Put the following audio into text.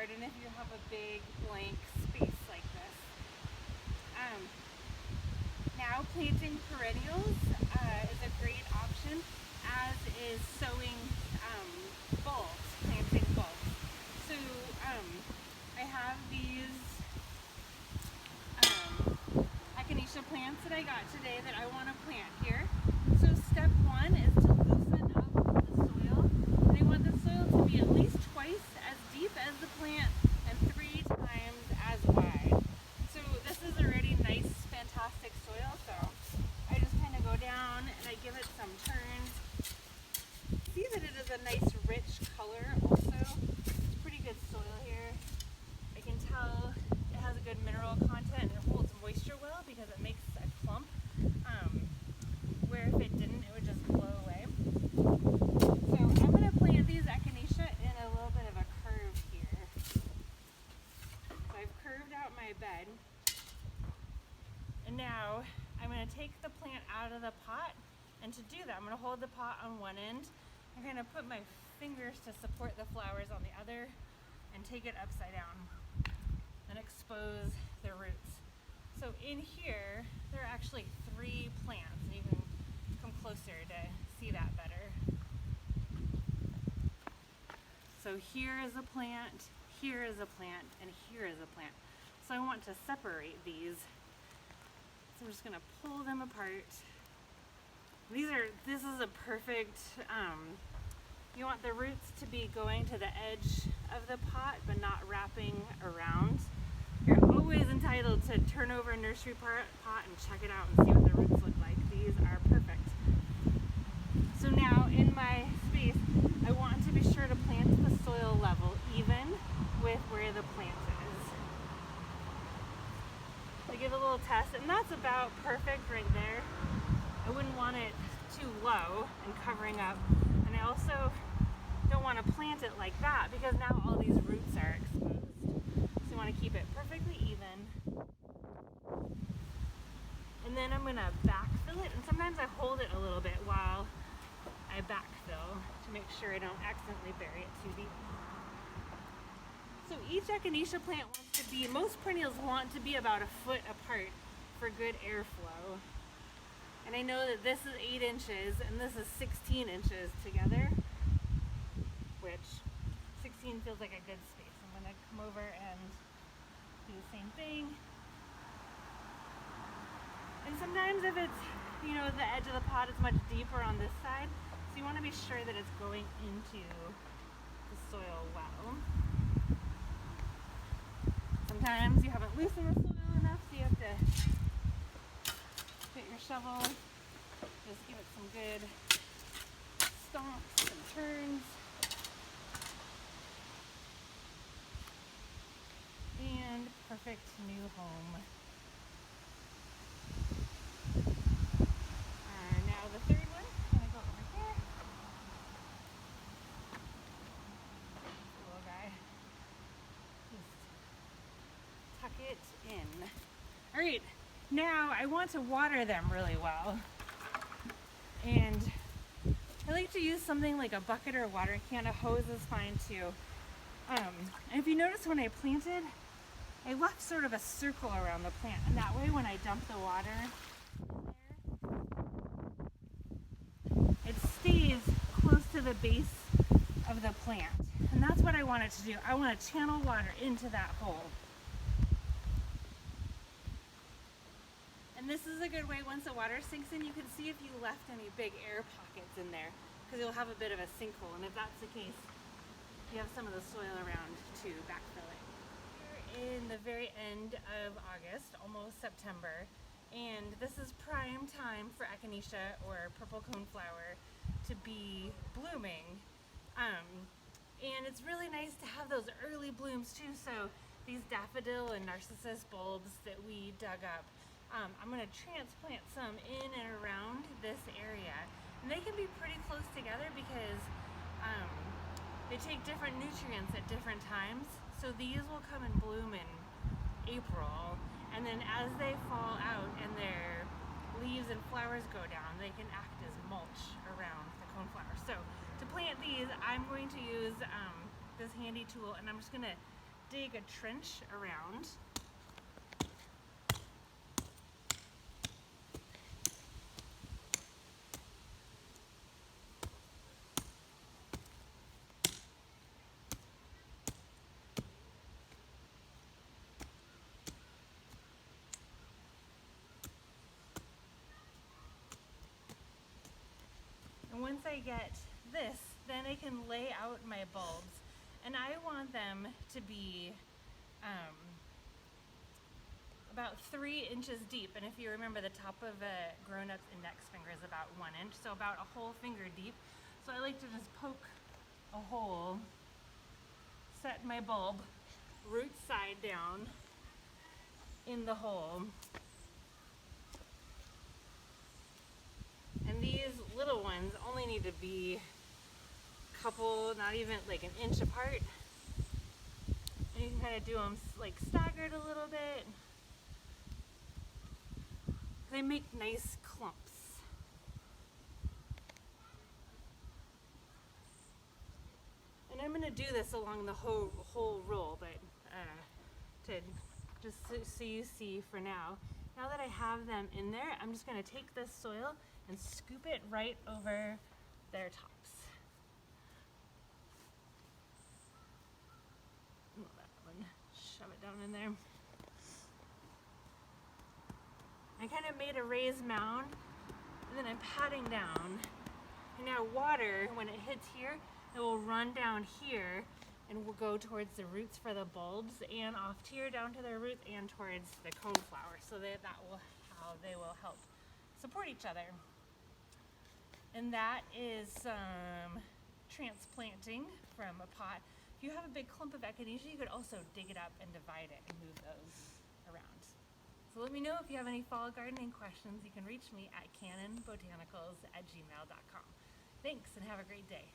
garden if you have a big blank space like this. Now planting perennials is a great option, as is sowing bulbs, planting bulbs. So I have these echinacea plants that I got today that I want to plant here. So step one is to loosen up the soil. And I want the soil to be at least twice as deep as the plant and 3 times as wide. So this is already nice, fantastic soil. So I just kind of go down and I give it some turns. See that it is a nice rich color also. It's pretty good soil here. I can tell it has a good mineral content and it holds moisture well because it makes a clump, where if it didn't, it would just blow away. So I'm going to plant these echinacea in a little bit of a curve here. So I've curved out my bed. And now I'm going to take the plant out of the pot, and to do that I'm going to hold the pot on one end. I'm going to put my fingers to support the flowers on the other and take it upside down and expose the roots. So in here there are actually 3 plants, and you can come closer to see that better. So here is a plant, here is a plant, and here is a plant. So I want to separate these. So I'm just going to pull them apart. This is a perfect, you want the roots to be going to the edge of the pot but not wrapping around. You're always entitled to turn over a nursery pot and check it out and see what the roots look like. These are perfect. So now in my space, I want to be sure to plant the soil level even with where the plant is. I give a little test, and that's about perfect right there. I wouldn't want it too low and covering up, and I also don't want to plant it like that because now all these roots are exposed. So you want to keep it perfectly even. And then I'm going to backfill it, and sometimes I hold it a little bit while I backfill to make sure I don't accidentally bury it too deep. So each echinacea plant wants to be, most perennials want to be about 1 foot apart for good airflow. And I know that this is 8 inches and this is 16 inches together, which 16 feels like a good space. I'm going to come over and do the same thing. And sometimes if it's, the edge of the pot is much deeper on this side, so you want to be sure that it's going into the soil well. Sometimes you haven't loosened the soil enough, so you have to get your shovel, just give it some good stomps and turns. And perfect new home. Now the third one, I'm going to go over here. This little guy. Just tuck it in. Alright, now I want to water them really well. And I like to use something like a bucket or a water can. A hose is fine too. And if you notice when I planted, I left sort of a circle around the plant, and that way when I dump the water in there, it stays close to the base of the plant. And that's what I want it to do. I want to channel water into that hole. And this is a good way, once the water sinks in, you can see if you left any big air pockets in there, because you'll have a bit of a sinkhole. And if that's the case, you have some of the soil around to backfill it. We're in the very end of August, almost September, and this is prime time for echinacea or purple coneflower to be blooming. And it's really nice to have those early blooms too. So these daffodil and narcissus bulbs that we dug up, I'm going to transplant some in and around this area. And they can be pretty close together because they take different nutrients at different times. So these will come and bloom in April, and then as they fall out and their leaves and flowers go down, they can act as mulch around the coneflower. So to plant these, I'm going to use this handy tool, and I'm just going to dig a trench around. And once I get this, then I can lay out my bulbs. And I want them to be about 3 inches deep. And if you remember, the top of a grown-up's index finger is about 1 inch, so about a whole finger deep. So I like to just poke a hole, set my bulb root side down in the hole. And these little ones only need to be a couple, not even like an inch apart. And you can kind of do them like staggered a little bit. They make nice clumps. And I'm going to do this along the whole roll, but to just so you see for now. Now that I have them in there, I'm just going to take this soil and scoop it right over their tops. That one, shove it down in there. I kind of made a raised mound, and then I'm patting down. And now water, when it hits here, it will run down here and will go towards the roots for the bulbs and off here down to their roots and towards the coneflower, so that will how they will help support each other. And that is some transplanting from a pot. If you have a big clump of echinacea, you could also dig it up and divide it and move those around. So let me know if you have any fall gardening questions. You can reach me at cannonbotanicals@gmail.com. Thanks and have a great day.